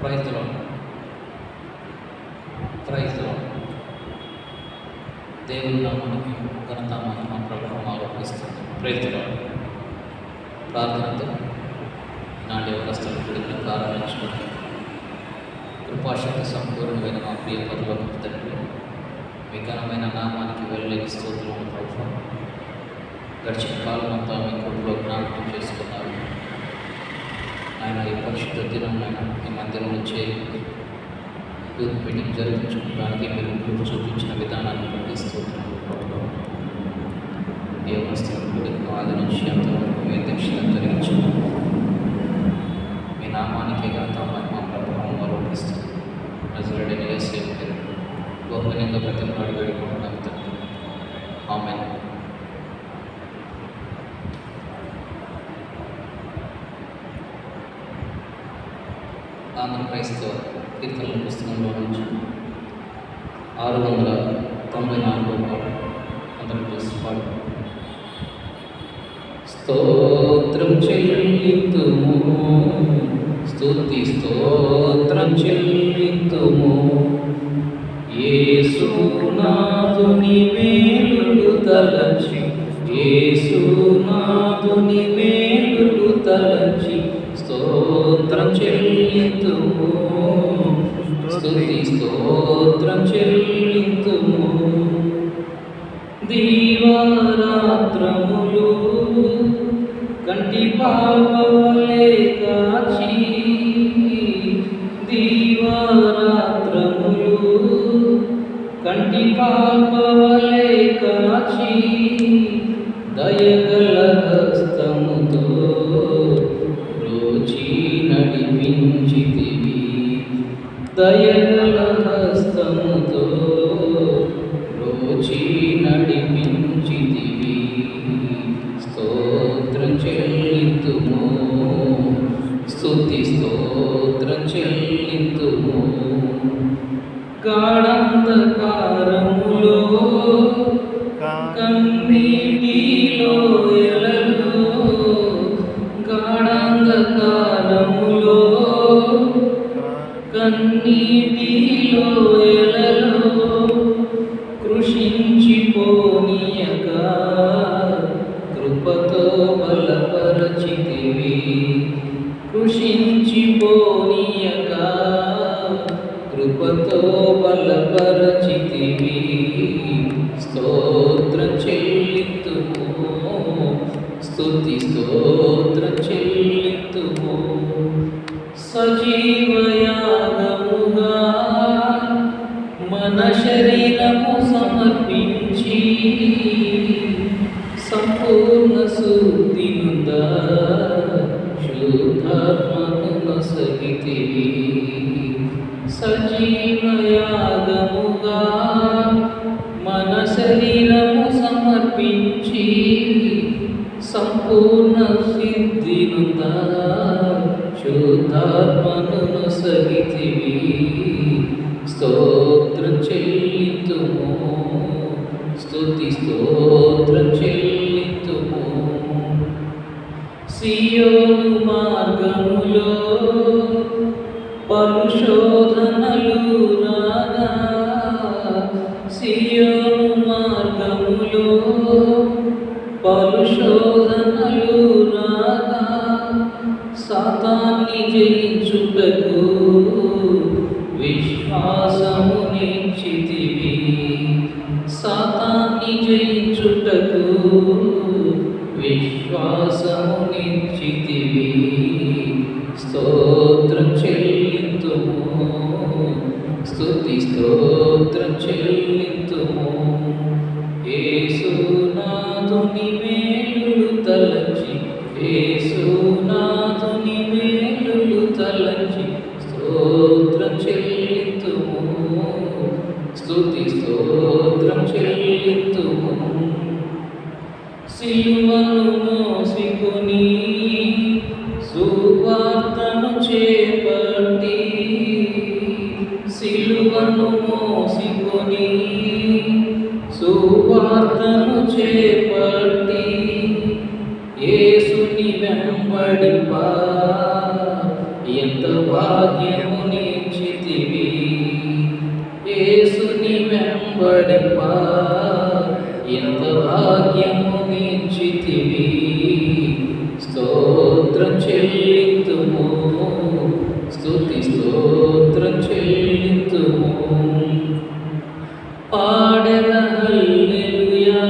Praise the Lord. Praise the Lord. దేవుని నామానికి ఘనత మహిమ ప్రభావం ఆరోపిస్తుంది. Praise the lord. ప్రార్థనతో ఈనాటి వ్యవస్థలు విడుదల ప్రారంభించుకుంటాం. కృపాశక్తి సంపూర్ణమైన మా ప్రియ పరలోకపు తండ్రి, మీ ఘనమైన నామానికి వెళ్ళలేని స్తోత్రములు ప్రభుత్వం. గడిచిన కాలం అంతా మీ కృపలో జ్ఞాపకం చేసుకున్నారు. ఆయన ఈ పరిశుద్ధ దినమైన ఈ మందిరంలో చేరి యూత్ మీటింగ్ జరిపించుకోవడానికి మీరు కృప చూపించిన విధానాన్ని బట్టి స్తోత్రములు ప్రభుత్వం. ఏ వస్తువులు ఆది నుంచి అంతవరకు మీ అధ్యక్షత జరిగించుకున్నారు. మీ నామానికి ఘనత మహిమ ప్రభావం ఆరోపిస్తుంది. నజరేయుడైన యేసు పేరు బహుమనంగా ప్రతిమలాడు వేడుకుంటున్నాం తండ్రి. ఆమేన్. ఆంధ్ర క్రైస్తవ కీర్తనల పుస్తకంలో నుంచి 694 పాట అందరం చూసి పాడు. స్తోత్రం చెల్లింతుము, స్తుతి స్తోత్రం చెల్లింతుము, యేసునాథుని మేలులు తలచి, యేసునాథుని మేలులు తలచి స్తోత్రం చెల్లింతుము, స్తుతి స్తోత్రం చెల్లింతుము. దీవారాత్రములు కంటి పాపవలే కాచి, దీవారాత్రములు కంటి పాపవలే కాచి, దయగల హస్తముతో రోచి నడిపించితివి, దయగల హస్తముతో రోచి నడిపించితివి. స్తోత్రం చెల్లింతుము, స్తుతి స్తోత్రం చెల్లింతుము. గాఢంధకారములో కన్నీటిలో ఎలలో, గాఢంధకారములో కన్నీటిలో ఎలలో కృషించిపోనీయక కృపతో బలపరచితివి, కృషించిపోనీయక కృపతో బలపరచితివి. స్తోత్రం చెల్లింతుము, స్తుతి స్తోత్రం చెల్లింతుము. సజీవయాగముగా మన శరీరము సమర్పించి, సంపూర్ణ శుద్ధి నుందా శుద్ధాత్మను నొసగితివి. సజీవయాగముగా మన శరీరము సమర్పించి, సంపూర్ణ సిద్ధి నుందా శుద్ధాత్మను నొసగితివి. స్తోత్రం చెల్లింతుము, స్తుతి స్తోత్రం చెల్లింతుము. సియోను మార్గములో పలు శోధనలు రాగా, సియోను మార్గములో పలు శోధనలు రాగా, సాతాన్ని జయించుటకు విశ్వాసము నిచ్చితివి, సాతాన్ని జయించుటకు విశ్వాసము నిచ్చితివి. స్తోత్రం చెల్లింతుము, స్తుతి స్తోత్రం చెల్లింతుము. యేసునాథుని మేలులు తలచి, యేసునాథుని మేలులు తలచి స్తోత్రం చెల్లింతుము, స్తుతి స్తోత్రం చెల్లింతుము. సిలువను మోసికొని సువార్తను చేపట్టి, సిలువను మోసికొని సువార్తను చేపట్టి, యేసుని వెంబడింప ఎంత భాగ్యము నీచితివి యేసుని వెంబడింపా ఎంత భాగ్యము నీచితివి స్తోత్రం చెల్లింతుము స్తుతి స్తోత్రం చెల్లింతుము పాడెద హల్లెలూయా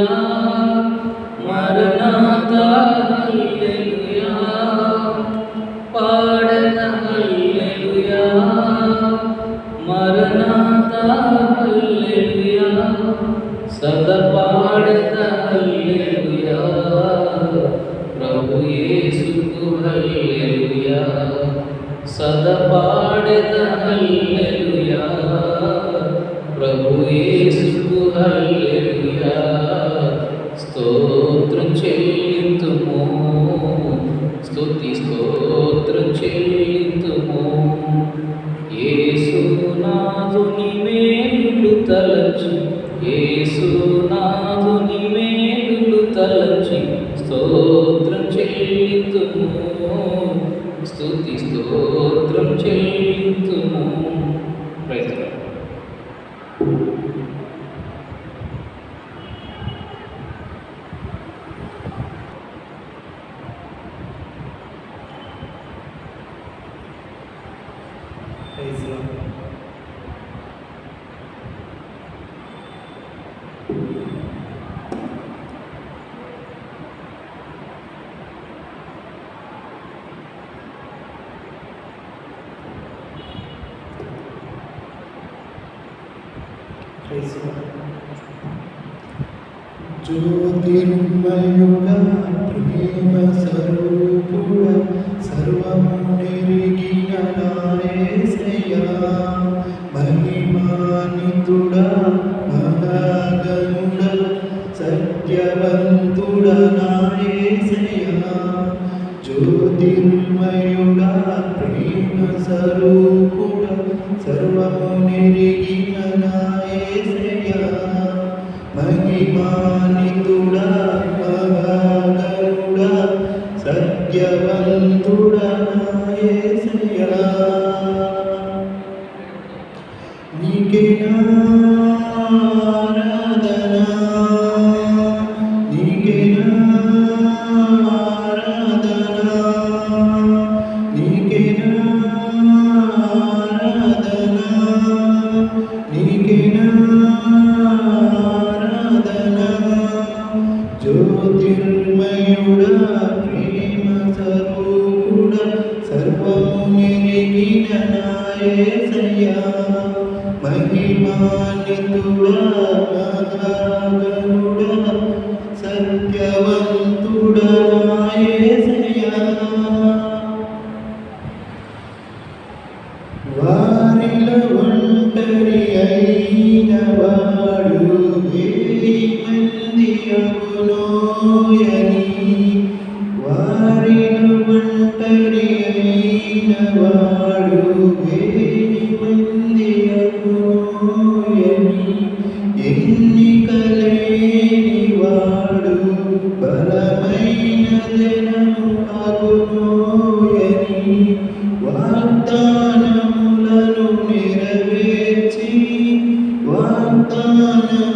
మరణాతా హల్లెలూయా పాడెద హల్లెలూయా మరణాతా హల్లెలూయా సదా పాడెద హల్లెలూయా ప్రభు యేసుకు హల్లెలూయా సదా పాడెద హల్లెలూయా ప్రభు యేసుకు హల్లెలూయా స్తోత్రం చెల్లింతుము స్తుతి స్తోత్రం చెల్లింతుము యేసునాథుని మేలులు తలచి యేసునాథుని మేలులు తలచి స్తోత్రం చెల్లింతుము స్తుతి స్తోత్రం చెల్లింతుము praise lord. Praise the Lord. Praise the Lord. జ్యోతిర్మయుడా ప్రేమ స్వరూపుడా సర్వము నెరిగిన నా యేసయ్యా మహిమాన్వితుడా మహాగణుడా సత్యవంతుడా నా యేసయ్యా జ్యోతిర్మయుడా ప్రేమ స్వరూపుడా సర్వము నెరిగిన నా యేసయ్యా మహిమాన్వితుడా మహాగణుడా సత్యవంతుడా నా యేసయ్యా నీకే ఆరాధన నీకే ఆరాధన నీకే ఆరాధన నీకే జ్యోతిర్మయుడా ప్రేమ స్వరూపుడా సర్వము నెరిగిన నా యేసయ్యా మహిమాన్వితుడా మహాగణుడా సత్యవంతుడా నా యేసయ్యా వారిలో ఒంటరి అయిన వాడు వేయి మంది అగునోయని వారిలో ఒంటరి అయిన వాడు వేయి మంది అగునోయని ఎన్నికలేని వాడు బలమైన జనము అగునోయని వాగ్దానములను నెరవేర్చి వాగ్దానములను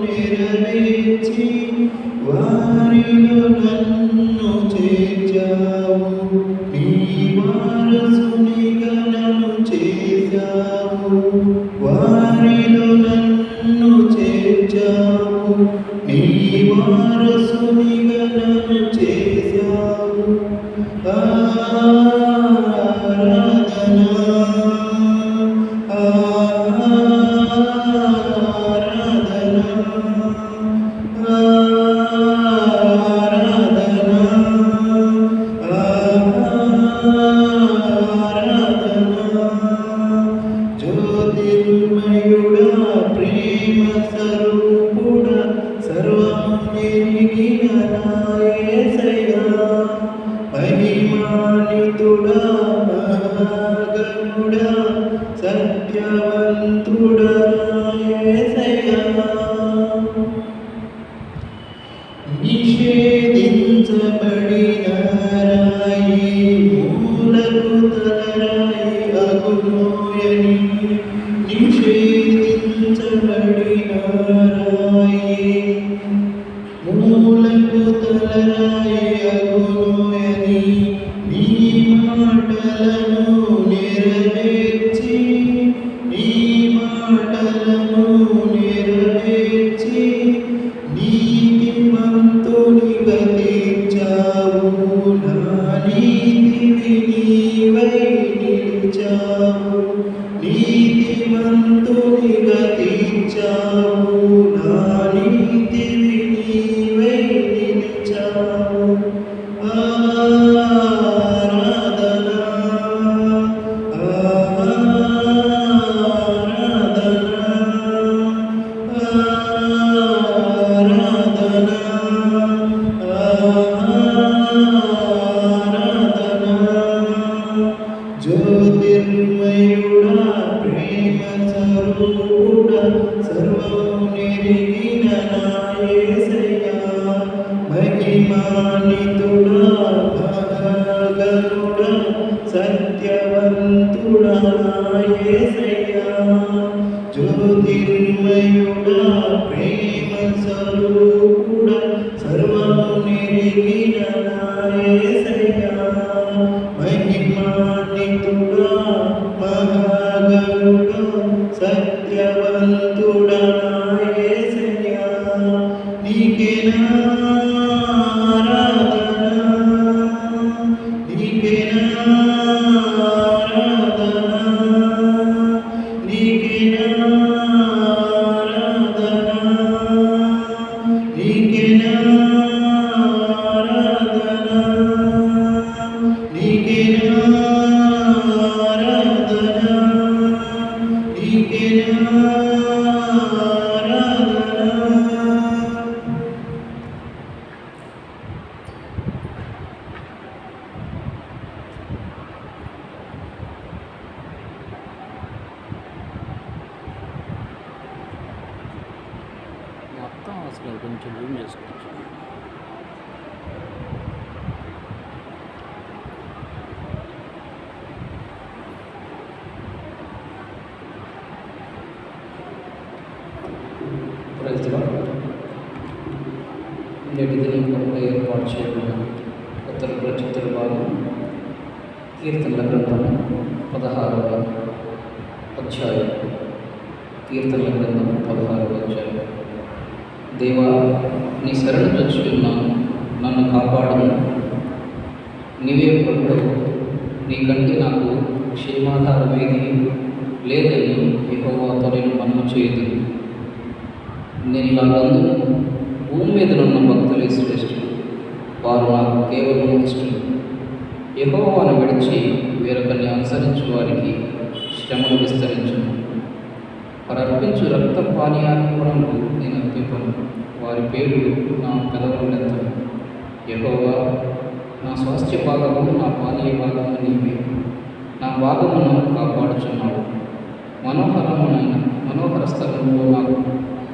నెరవేర్చి వారిలో నన్ను చేర్చావు నీ వారసునిగా నన్ను చేశావు వారిలో నన్ను చేర్చావు నీ వారసునిగా నన్ను చేశావు ఆరాధన ఆరాధన ఆరాధన ఆరాధన జ్యోతిర్మయుడా ప్రేమ స్వరూపుడా సర్వము నెరిగిన నా యేసయ్యా మహిమాన్వితుడా మహాగణుడా సత్యవంతుడా నా యేసయ్యా నిషేధించబడిన రాయి మూలకు తలరాయి అగునోయని నిషేధించబడిన రాయి మూలకు తలరాయి అగునోయని నీ మాటలను నెరవేర్చి నీ మాటలను నెరవేర్చి నీతిమంతునిగా తీర్చావు నా నీతివి నీవై నిలిచావు నీతిమంతునిగా తీర్చావు నా నీతివి నీవై నిలిచావు ఆరాధనా జ్యోతిర్మయుడా ప్రేమ స్వరూపుడా సర్వము నెరిగిన నా యేసయ్యా మహిమాన్వితుడా మహాగణుడా సత్యవంతుడా నా యేసయ్యా జ్యోతిర్మయుడా ప్రేమ స్వరూపుడా సర్వము నెరిగిన నా యేసయ్యా మహిమాన్వితుడా మహాగణుడా సత్యవంతుడా నా యేసయ్యా నీకే నా ఆరాధన నీకే నా ఆరాధన నీకే నా ఆరాధన నీకే నా ఆరాధన నీకే నా ఆరాధన నీకే నా ఆరాధన మొత్తం అసలు కొంచెం జూమ్ చేసుకోవచ్చు. రైతులు నేటి దినం కొరకు ఏర్పాటు చేయబడిన ఉత్తర ప్రచుత్తర భాగం కీర్తనల గ్రంథము 16వ అధ్యాయం. కీర్తనల గ్రంథము 16వ అధ్యాయం. దేవా, నీ శరణు చొచ్చుకున్నాను, నన్ను కాపాడము. నీవే ప్రభువు, నీకంటే నాకు క్షేమాధారమేది లేదని యెహోవాతో నేను మనవి చేయదు. నేను ఇలాగందు భూమి మీద ఉన్న భక్తులే శ్రేష్ఠులు, వారు నాకు కేవలం ఇష్టలు. యెహోవాను విడిచి వేరొకరిని అనుసరించు వారికి శ్రమలు విస్తరించును. వారు అర్పించు రక్త పానీయార్పణలు నేను అర్పింపను, వారి పేర్లు నా పెదవులెత్తను. యెహోవా, నా స్వాస్థ్య భాగము, నా పానీయ భాగము నీవే. నా భాగమును కాపాడుచున్నావు. మనోహర స్థలంలో నాకు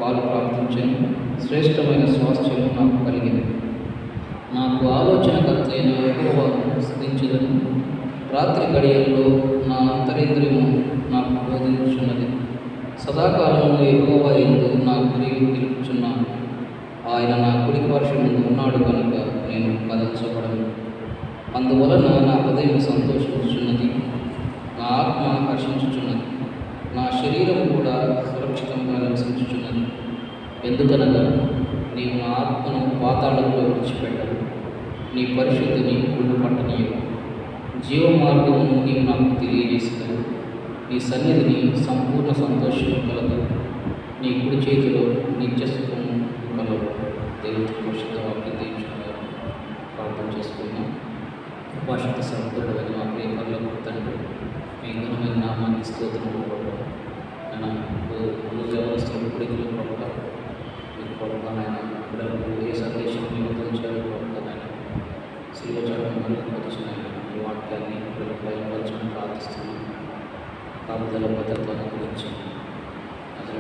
పాలు ప్రార్థించను, శ్రేష్టమైన స్వాస్థ్యము నాకు కలిగింది. నాకు ఆలోచనకర్త అయిన యెహోవాను స్తుతించుదను. రాత్రి గడియల్లో నా అంతరేంద్రియము నాకు బోధించున్నది. సదాకాలంలో యెహోవా యందు నా గురి నిలుపుచున్నాను. ఆయన నా కుడి పార్శ్వమందు ఉన్నాడు కనుక నేను కదల్చబడను. అందువలన నా హృదయం సంతోషించుచున్నది, నా ఆత్మ హర్షించుచున్నది, నా శరీరం కూడా సురక్షితంగా నివసించుచున్నది. ఎందుకనగా నీవు నా ఆత్మను పాతాళంలో విడిచిపెట్టవు, నీ పరిశుద్ధిని గుళ్ళు పట్టనీయవు. జీవ మార్గమును నీవు నాకు తెలియజేసినవు. నీ సన్నిధిని సంపూర్ణ సంతోషం కలదు. నీ కుడి చేతిలో నిత్య సుఖము కలవు. దేవుడి పరిశుద్ధ వాక్యం తీర్చుకున్నారు. ప్రార్థన చేసుకున్నాం. భాషత సంపూర్ణమైన మా ప్రేమలో తండ్రి, మీ గుణమైన నామానికి స్తోత్రం ప్రభువా. ఆయన ఎవరిస్తున్న కుడిలో ప్రభువా, మీకు ప్రభువా నాయన బిడ్డలకు ఏ సందేశం మీరు తెలిచారు ప్రభువా నాయన, శిల్వచారం మరుగుపరిచిన ఈ వాక్యాన్ని బిడ్డలకు బయలుపరచమని ప్రార్థిస్తున్నాను. కాపుదల భద్రతను గురించి అసలు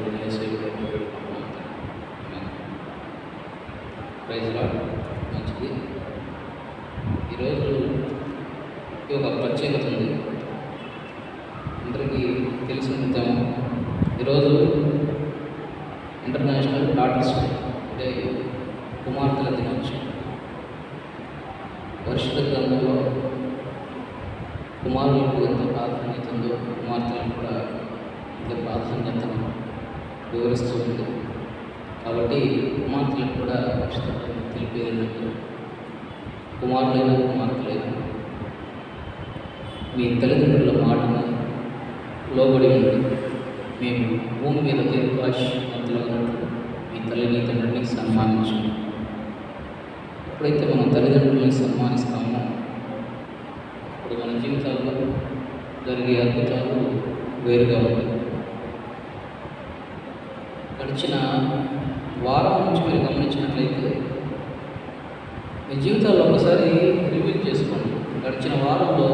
ప్రైజ్ లార్డ్. మంచిది. ఈరోజు ఒక ప్రత్యేకత ఉంది. అందరికీ తెలిసి ఉంటేమో ఈరోజు ఇంటర్నేషనల్ డాటర్స్ డే, అంటే కుమార్తెల దినోత్సవం. పరిశుద్ధ గ్రంథంలో కుమారులకు ఎంత ప్రాధాన్యత ఉందో కుమార్తెలకు కూడా ఎంత ప్రాధాన్యతను వివరిస్తూ ఉంది. కాబట్టి కుమార్తెలకు కూడా ఖచ్చితంగా తెలిపేది ఏంటంటే, కుమారులైన కుమార్తెలైన మీ తల్లిదండ్రుల మాటను లోబడి ఉండి మేము భూమి మీద దీర్ఘాయుష్మంతులుగా మీ తల్లిని తండ్రిని సన్మానించండి. ఎప్పుడైతే మనం తల్లిదండ్రులని సన్మానిస్తామో అప్పుడు మన జీవితాల్లో జరిగే అద్భుతాలు వేరుగా ఉంటాయి. గడిచిన వారం నుంచి మీరు గమనించినట్లయితే మీ జీవితాల్లో ఒకసారి రివ్యూ చేసుకోండి. గడిచిన వారంలో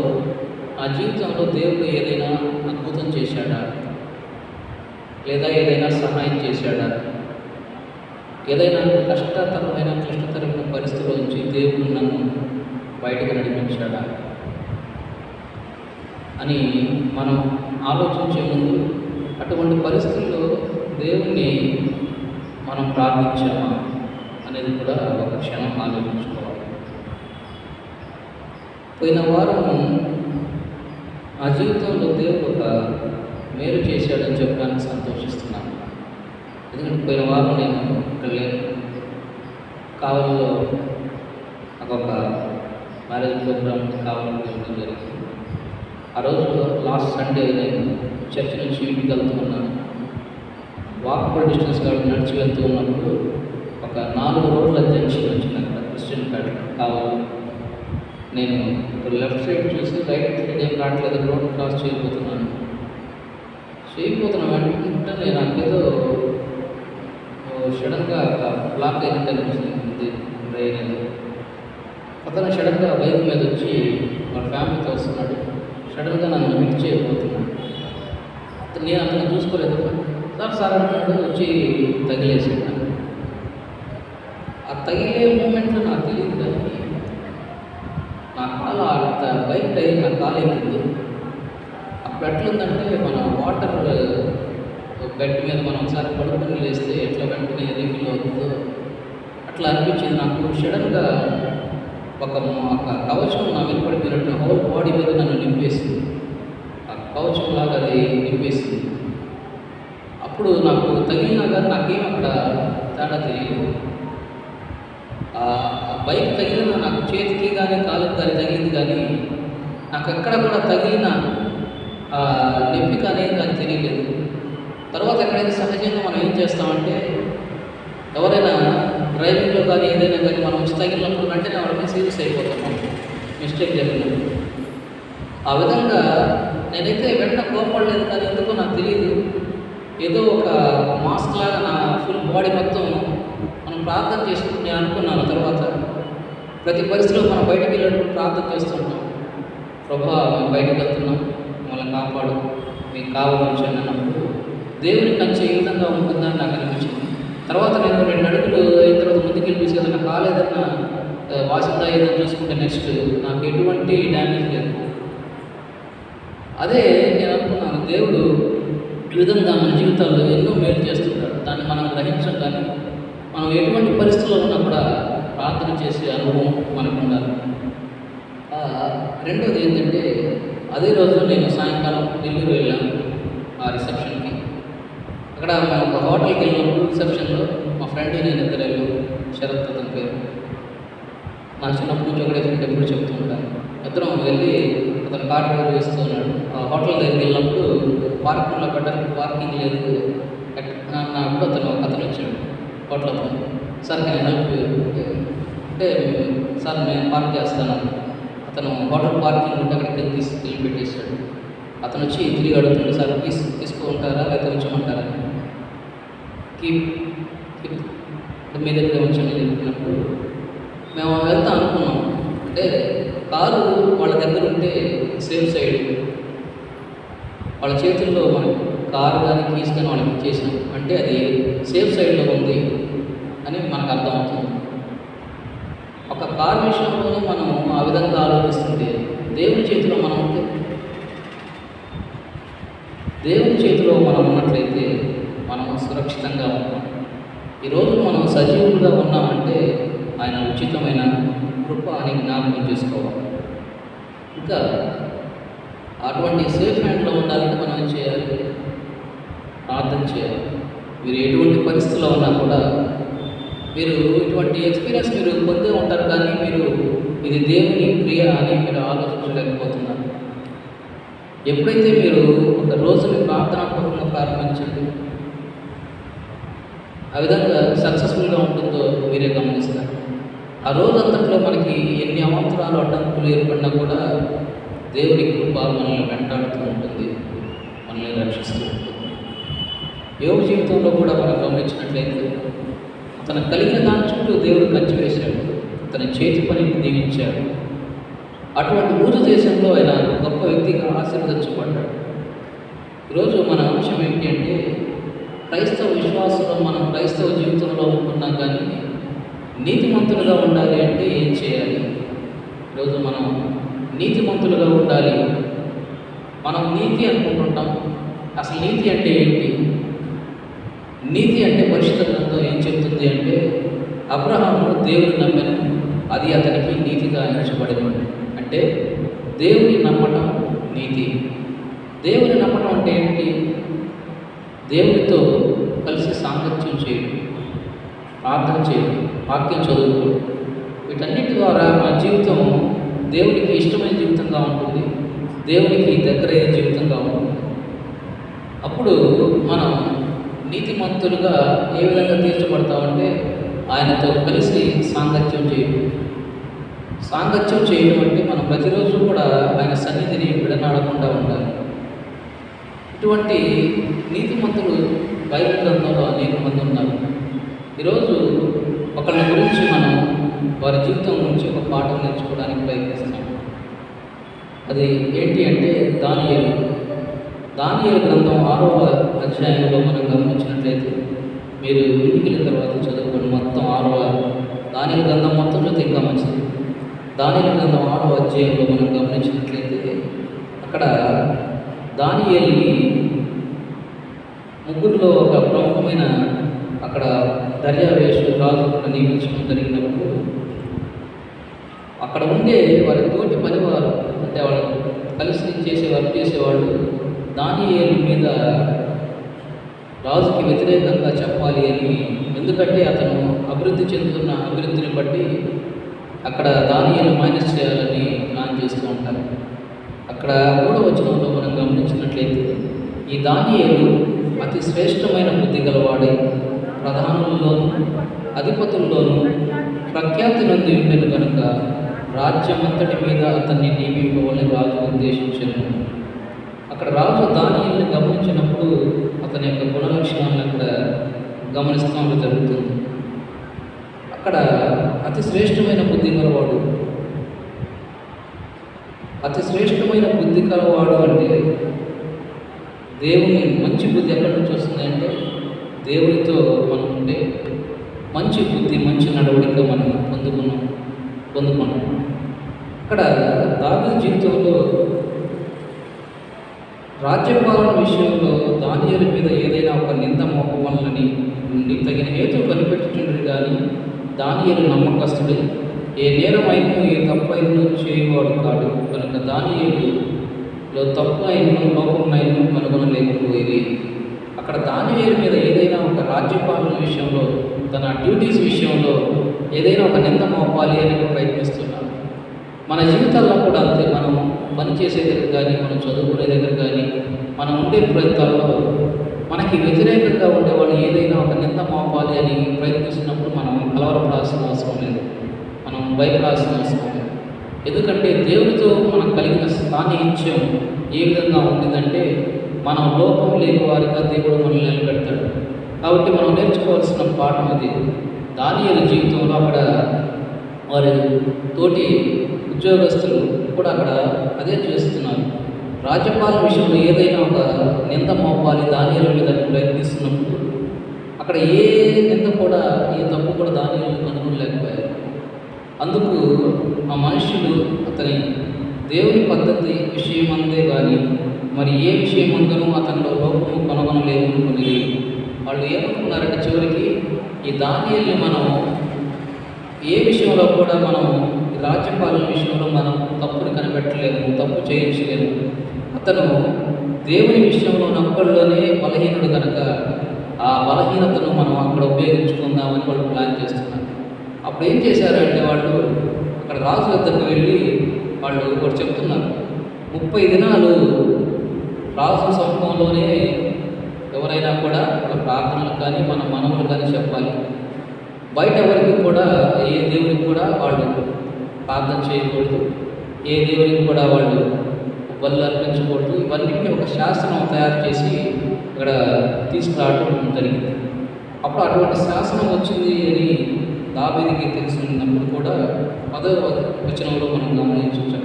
నా జీవితంలో దేవుడు ఏదైనా అద్భుతం చేశాడా, లేదా ఏదైనా సహాయం చేశాడా, ఏదైనా క్లిష్టతరమైన పరిస్థితుల నుంచి దేవుడు నన్ను బయటకు నడిపించాడా అని మనం ఆలోచించే ముందు అటువంటి పరిస్థితుల్లో దేవుణ్ణి మనం ప్రార్థించామా అనేది కూడా ఒక క్షణం ఆలోచించుకోవాలి. పోయిన వారం ఆ జీవితంలో దేవుడు ఒక మేలు చేశాడని చెప్పడానికి సంతోషిస్తున్నాను. ఎందుకంటే పోయిన వారం నేను ఇక్కడ లేను, కావలిలో నాకు ఒక మ్యారేజ్ ప్రోగ్రామ్ కావాలని వెళ్ళడం జరిగింది. ఆ రోజు లాస్ట్ సండే నేను చర్చ్ నుంచి ఇంటికి వెళ్తూ ఉన్నాను. వాకబుల్ డిస్టెన్స్ కాదు, నడిచి వెళ్తూ ఉన్నప్పుడు ఒక 4 రోడ్ల జంక్షన్ వచ్చింది అక్కడ క్రిస్టియన్ పేట కావాలి. నేను లెఫ్ట్ సైడ్ చూసి రైట్ సైడ్ ఏం రావట్లేదు, రోడ్ క్రాస్ చేయబోతున్నాను. వెంటనే నాకేదో సడన్గా బ్లాక్ అయినట్టు అనిపిస్తుంది రైన్ అనేది. అతను సడన్గా బైక్ మీద వచ్చి వాళ్ళ ఫ్యామిలీతో వస్తున్నాడు. సడన్గా నన్ను హిట్ చేయబోతున్నాడు. నేను అతను చూసుకోలేదు. సార్ అన్నాడు, వచ్చి తగిలేసాడు. ఆ తగిలే మూమెంట్లో నాకు తెలియదు కానీ నా కాలు అంత బైక్ టైర్ నా కాలు ఎక్కింది. అప్పుడు ఎట్లుందంటే మన వాటర్ బెడ్ మీద మనం ఒకసారి పడుకొని లేస్తే ఎట్లా వెంటనే రీఫిల్ అవుతుందో అట్లా అనిపించింది నాకు. సడన్గా ఒక కవచం నా మీద పడిపోయినట్టు హోల్ బాడీ మీద నన్ను నింపేసింది. ఆ కవచం లాగా అది నింపేసింది. అప్పుడు నాకు తగిలినా కానీ నాకేం అక్కడ తేడా తెలియదు. ఆ బైక్ తగిలిన నాకు చేతికి కానీ కాలుకి కానీ తగిలింది, కానీ నాకు ఎక్కడ కూడా తగిలిన నొప్పి కానీ నాకు తెలియలేదు. తర్వాత ఎక్కడైతే సహజంగా మనం ఏం చేస్తామంటే, ఎవరైనా డ్రైవింగ్లో కానీ ఏదైనా కానీ మనం వచ్చి తగిలినప్పుడు వెంటనే వాళ్ళకి సీరియస్ అయిపోతాం మిస్టేక్ జరిగినప్పుడు. ఆ విధంగా నేనైతే వెంటనే కోపడలేదు, కానీ ఎందుకో నాకు తెలియదు. ఏదో ఒక మాస్క్ లాగా నా ఫుల్ బాడీ మొత్తం మనం ప్రార్థన చేసుకుంటూ నేను అనుకున్నాను. తర్వాత ప్రతి పరిస్థితిలో మనం బయటకు వెళ్ళినప్పుడు ప్రార్థన చేస్తుంటాం, ప్రభా మేము బయటకు వెళ్తున్నాం, మమ్మల్ని కాపాడు, మీకు కావాలని అన్నప్పుడు దేవుని కంచె ఏ విధంగా ఉంటుందని నాకు అనిపించింది. తర్వాత నేను 2 అడుగులు అయిన తర్వాత ముందుకెళ్ళి చూసి ఏదైనా కాలేదన్నా వాసిందా ఏదైనా చూసుకుంటే నెక్స్ట్ నాకు ఎటువంటి డ్యామేజ్ లేదు. అదే నేను అనుకున్నాను, దేవుడు ఈ విధంగా మన జీవితాల్లో ఎన్నో మేలు చేస్తుంటాడు. దాన్ని మనం గ్రహించం, కానీ మనం ఎటువంటి పరిస్థితుల్లో ఉన్నా కూడా ప్రార్థన చేసే అనుభవం మనకు ఉండాలి. రెండోది ఏంటంటే, అదే రోజు నేను సాయంకాలం నెల్లూరు వెళ్ళాను ఆ రిసెప్షన్కి. అక్కడ మేము ఒక హోటల్కి వెళ్ళినప్పుడు రిసెప్షన్లో మా ఫ్రెండ్ నేను ఇద్దరు వెళ్ళాం. శరత్ అతని పేరు. నా చిన్నప్పటి నుంచి ఒకటే ఫ్రెండ్ ఎప్పుడు చెప్తూ ఉంటాను. ఇద్దరం వెళ్ళి అతను కార్ డ్రైవ్ చేస్తూ ఉన్నాడు. ఆ హోటల్ దగ్గరికి వెళ్ళినప్పుడు పార్కింగ్లో పెట్టడానికి పార్కింగ్ లేదు అన్నప్పుడు అతను వచ్చాడు హోటల్ అతను. సార్ నేను హెల్ప్ అంటే, సార్ నేను పార్క్ చేస్తాను. అతను హోటల్ పార్కింగ్ ఉంటే అక్కడికి తీసుకెళ్ళి పెట్టేశాడు. అతను వచ్చి తిరిగి అడుగుతుంది, సార్ తీసుకుంటారా లేకపోతే ఉంచమంటారా, మీ దగ్గర ఉంచండి చెప్పినప్పుడు మేము వెళ్తా అనుకున్నాం. అంటే కారు వాళ్ళ దగ్గర ఉంటే సేఫ్ సైడ్, వాళ్ళ చేతుల్లో మనం కారు కానీ కీస్ కానీ వాళ్ళకి ఇచ్చేసాం అంటే అది సేఫ్ సైడ్లో ఉంది అని మనకు అర్థమవుతుంది. ఒక కారు విషయంలోనే మనం ఆ విధంగా ఆలోచిస్తుంటే దేవుని చేతిలో మనం ఉంటే, దేవుని చేతిలో మనం ఉన్నట్లయితే మనం సురక్షితంగా ఉంటాం. ఈరోజు మనం సజీవులుగా ఉన్నామంటే ఆయన ఉచితమైన కృప అని జ్ఞాపకం చేసుకోవాలి. ఇంకా అటువంటి సేఫ్ హ్యాండ్లో ఉండాలంటే మనం ఏం చేయాలి? ప్రార్థన చేయాలి. మీరు ఎటువంటి పరిస్థితుల్లో ఉన్నా కూడా మీరు ఇటువంటి ఎక్స్పీరియన్స్ మీరు పొందే ఉంటారు, కానీ మీరు ఇది దేవుని క్రియ అని మీరు ఆలోచించలేకపోతున్నారు. ఎప్పుడైతే మీరు ఒక రోజుని ప్రార్థనాపూర్వకంగా ప్రారంభించండి, ఆ విధంగా సక్సెస్ఫుల్గా ఉంటుందో మీరే గమనిస్తారు. ఆ రోజంతట్లో మనకి ఎన్ని అవాంతరాలు అడ్డంకులు ఏర్పడినా కూడా దేవుని కృప మనల్ని వెంటాడుతూ ఉంటుంది, మనల్ని రక్షిస్తూ ఉంటుంది. యోగు జీవితంలో కూడా మనం గమనించినట్లయితే తనకు కలిగిన దాని చుట్టూ దేవుడు కంచి వేశాడు, తన చేతి పనిని దీవించాడు. అటువంటి ఊరు దేశంలో ఆయన గొప్ప వ్యక్తిగా ఆశీర్వదించబడ్డాడు. ఈరోజు మన అంశం ఏంటి అంటే, క్రైస్తవ విశ్వాసంలో మనం క్రైస్తవ జీవితంలో ఉంటున్నాం, కానీ నీతిమంతులుగా ఉండాలి అంటే ఏం చేయాలి? ఈరోజు మనం నీతిమంతులుగా ఉండాలి. మనం నీతి అనుకుంటుంటాం. అసలు నీతి అంటే ఏంటి? నీతి అంటే పరిశుద్ధ గ్రంథం ఏం చెప్తుంది అంటే, అబ్రహాము దేవుని నమ్మెను, అది అతనికి నీతిగా ఎంచబడింది. అంటే దేవుని నమ్మటం నీతి. దేవుని నమ్మటం అంటే ఏంటి? దేవునితో కలిసి సాంగత్యం చేయడం, ప్రార్థన చేయడం, వాక్యం చదువుకోవడం, వీటన్నిటి ద్వారా మన జీవితం దేవునికి ఇష్టమైన జీవితంగా ఉంటుంది, దేవునికి దగ్గరయ్యే జీవితంగా ఉంటుంది. అప్పుడు మనం నీతిమంతులుగా ఏ విధంగా తీర్చబడతామంటే, ఆయనతో కలిసి సాంగత్యం చేయడం. సాంగత్యం చేయడం అంటే మనం ప్రతిరోజు కూడా ఆయన సన్నిధిని విడనాడకుండా ఉండాలి. ఇటువంటి నీతిమంతులు బైబిల్ గ్రంథంలో అనేక మంది ఉన్నారు. ఈరోజు ఒకళ్ళ గురించి మనం వారి జీవితం గురించి ఒక పాఠం నేర్చుకోవడానికి ప్రయత్నిస్తాం. అది ఏంటి అంటే దానియేలు. దానియేలు గ్రంథం 6వ అధ్యాయంలో మనం గమనించినట్లయితే, మీరు ఇంటికి వెళ్ళిన తర్వాత చదువుకొని మొత్తం 6వ దానియేలు గ్రంథం మొత్తం చదివితే ఇంకా మంచిది. దానియేలు గ్రంథం 6వ అధ్యాయంలో మనం గమనించినట్లయితే, అక్కడ దానియేలుని ముగ్గురులో ఒక ప్రముఖమైన అక్కడ దర్యావేషు రాజు నియమించడం జరిగినప్పుడు, అక్కడ ఉండే వారి తోటి పనివారు, అంటే వాళ్ళు కలిసి చేసేవాళ్ళు దానియేలు మీద రాజుకి వ్యతిరేకంగా చెప్పాలి అని, ఎందుకంటే అతను అభివృద్ధి చెందుతున్న అభివృద్ధిని బట్టి అక్కడ దానియేలు మైనస్ చేయాలని ప్లాన్ చేస్తూ ఉంటారు. అక్కడ 3వ వచనంలో మనం గమనించినట్లయితే, ఈ దానియేలు అతి శ్రేష్టమైన బుద్ధి గలవాడై ప్రధానుల్లోనూ అధిపతుల్లోనూ ప్రఖ్యాతి నొంది ఉండెను కనుక రాజ్యమంతటి మీద అతన్ని నియమింపవలని రాజు ఉద్దేశించాను. అక్కడ రాజు దానియేలుని గమనించినప్పుడు అతని యొక్క గుణలక్షణాలను అక్కడ గమనిస్తూ జరుగుతుంది. అక్కడ అతి శ్రేష్టమైన బుద్ధి గలవాడు. అతి శ్రేష్టమైన బుద్ధి కలవాడు అంటే దేవుని మంచి బుద్ధి ఎక్కడి నుంచి వస్తుందంటే, దేవునితో మనం ఉంటే మంచి బుద్ధి, మంచి నడవడిక మనం పొందుకున్నాం. అక్కడ దావీదు జీవితంలో రాజ్యపాలన విషయంలో దానియేలు మీద ఏదైనా ఒక నింద మోపవలనని నుండి తగిన హేతువు కనిపెట్టుచుండడు, కానీ దానియేలు నమ్మకస్తుడు, ఏ నేరమైనను ఏ తప్పైనను చేయవాడు కాడు కనుక దానియేలులో తప్పు అయినను లోపమైనను కనుగొనలేకపోయేది. అక్కడ దానియేలు మీద ఏదైనా ఒక రాజ్యపాలన విషయంలో, తన డ్యూటీస్ విషయంలో ఏదైనా ఒక నింద మోపాలి అని ప్రయత్నిస్తున్నాడు. మన జీవితాల్లో కూడా అంతే. మనం పనిచేసే దగ్గర కానీ, మనం చదువుకునే దగ్గర కానీ, మనం ఉండే ప్రాంతాల్లో మనకి వ్యతిరేకంగా ఉండేవాళ్ళు ఏదైనా ఒక నింద మోపాలి అని ప్రయత్నిస్తున్నప్పుడు మనం కలవరపడాల్సిన అవసరం లేదు, మనం భయపడాల్సిన అవసరం లేదు. ఎందుకంటే దేవునితో మనకు కలిగిన సాన్నిహిత్యం ఏ విధంగా ఉంటుందంటే, మనం లోపం లేని వారిగా దేవుడు మనల్ని నిలబెడతాడు. కాబట్టి మనం నేర్చుకోవాల్సిన పాఠం అది. దానియేలు జీవితంలో అక్కడ వారి తోటి ఉద్యోగస్తులు కూడా అక్కడ అదే చేస్తున్నారు. రాజ్యపాలన విషయంలో ఏదైనా ఒక నింద మోపాలి దానియేలు మీద ప్రయత్నిస్తున్నప్పుడు అక్కడ ఏ నింద కూడా, ఏ తప్పు కూడా దానియేలు కనుగొనలేకపోయారు. అందుకు ఆ మనుష్యులు అతని దేవుని పద్ధతి విషయమందే కానీ మరి ఏ విషయమందునూ అతనిలో లోపము కనుగొనలేమనుకుని వాళ్ళు ఏమనుకున్నారంటే చివరికి ఈ దానియేలుని మనం ఏ విషయంలో కూడా మనం రాజ్యపాలన విషయంలో మనం తప్పుని కనిపెట్టలేము, తప్పు చేయించలేము. అతను దేవుని విషయంలో నమ్మకంలోనే బలహీనుడు కనుక ఆ బలహీనతను మనం అక్కడ ఉపయోగించుకుందామని వాళ్ళు ప్లాన్ చేస్తున్నారు. అప్పుడు ఏం చేశారంటే వాళ్ళు అక్కడ రాజు వద్దకు వెళ్ళి వాళ్ళు చెప్తున్నారు, 30 దినాలు రాజు సమూహంలోనే ఎవరైనా కూడా వాళ్ళ ప్రార్థనలు కానీ మన మనవులు కానీ చెప్పాలి. బయట ఎవరికి కూడా ఏ దేవునికి కూడా వాళ్ళు ప్రార్థన చేయకూడదు, ఏ దేవునికి కూడా వాళ్ళు బలు అర్పించకూడదు. ఇవన్నిటిని ఒక శాసనం తయారు చేసి ఇక్కడ తీసుకురావడం జరిగింది. అప్పుడు అటువంటి శాసనం వచ్చింది అని దావీదుకి తెలిసినప్పుడు కూడా 10వ వచనంలో మనం గమనించాం.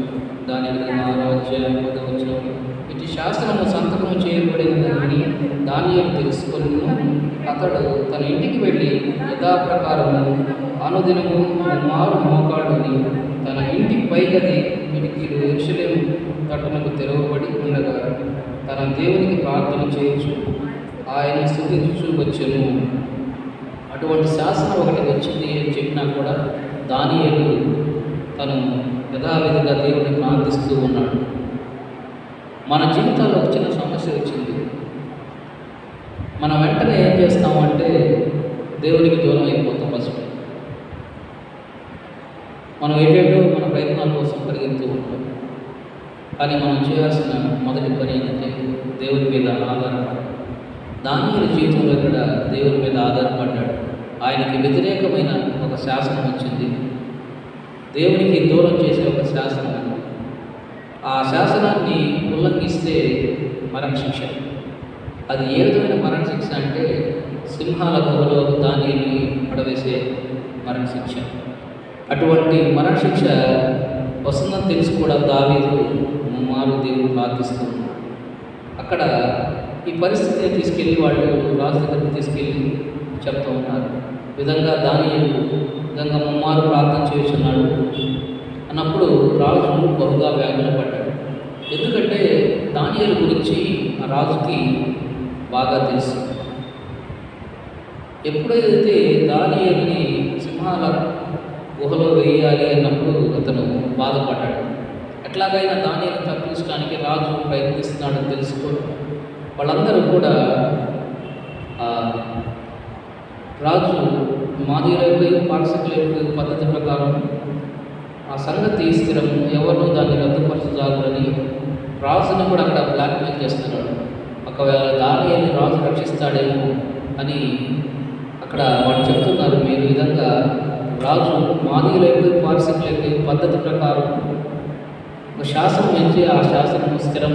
దాని 6వ అధ్యాయం 10వ వచనంలో ఇటు శాస్త్రము సంతకం చేయబడిందని దానియేలు తెలుసుకొని అతడు తన ఇంటికి వెళ్ళి యథాప్రకారము అనుదినము మారు మోకాడుని తన ఇంటి పైగది కిటికీలు యెరూషలేము తట్టునకు తెరవబడి ఉండగా తన దేవునికి ప్రార్థన చేయొచ్చు, ఆయన స్తుతించు వచ్చెను. అటువంటి శాసనం ఒకటి వచ్చింది అని చెప్పినా కూడా దానియేలు తను యథావిధిగా దేవుడిని ప్రార్థిస్తూ ఉన్నాడు. మన జీవితాల్లో ఒక చిన్న సమస్య వచ్చింది, మనం వెంటనే ఏం చేస్తామంటే దేవునికి దూరం అయిపోతాం. ఫస్ట్ మనం ఏంటంటే మన ప్రయత్నాల కోసం పరిగెడుతూ ఉంటాం. కానీ మనం చేయాల్సిన మొదటి పని ఏంటంటే దేవుని మీద ఆధారపడాలి. దానియేలు జీవితంలో ఇక్కడ దేవుని మీద ఆధారపడ్డాడు. ఆయనకి వ్యతిరేకమైన ఒక శాసనం వచ్చింది, దేవునికి దూరం చేసే ఒక శాసనం. ఆ శాసనాన్ని ఉల్లంఘిస్తే మరణశిక్ష. అది ఏ విధమైన మరణశిక్ష అంటే సింహాల గుహలో దానిని పడవేసే మరణశిక్ష. అటువంటి మరణశిక్ష వస్తుందని తెలిసి కూడా దావీదు ముమ్మారు దేవుడు ప్రార్థిస్తున్నాడు. అక్కడ ఈ పరిస్థితిని తీసుకెళ్ళి వాళ్ళు రాజు దగ్గరికి తీసుకెళ్ళి చెప్తూ ఉన్నారు. విధంగా దానియేలు విధంగా ముమ్మారు ప్రార్థన చేస్తున్నాడు అన్నప్పుడు రాజు బహుగా వ్యాధులు పడ్డాడు. ఎందుకంటే దానియేలు గురించి ఆ రాజుకి బాగా తెలుసు. ఎప్పుడైతే దానియేలుని సింహాల గుహలో వేయాలి అన్నప్పుడు అతను బాధపడ్డాడు. ఎట్లాగైనా దానియేలు తప్పించడానికి రాజు ప్రయత్నిస్తున్నాడని తెలుసుకోవడం వాళ్ళందరూ కూడా రాజు మాదిరైపు పార్శకులైపు పద్ధతి ప్రకారం ఆ సంగతి స్థిరం, ఎవరు దాన్ని రద్దుపరచజాలని రాజుని కూడా అక్కడ బ్లాక్మెయిల్ చేస్తున్నాడు. ఒకవేళ దానియేలుని రాజు రక్షిస్తాడేమో అని అక్కడ వాళ్ళు చెప్తున్నారు. మీరు ఈ విధంగా రాజు మాదిరైపు పార్శకులైపు పద్ధతి ప్రకారం ఒక శాసనం ఇచ్చి ఆ శాసనం స్థిరం,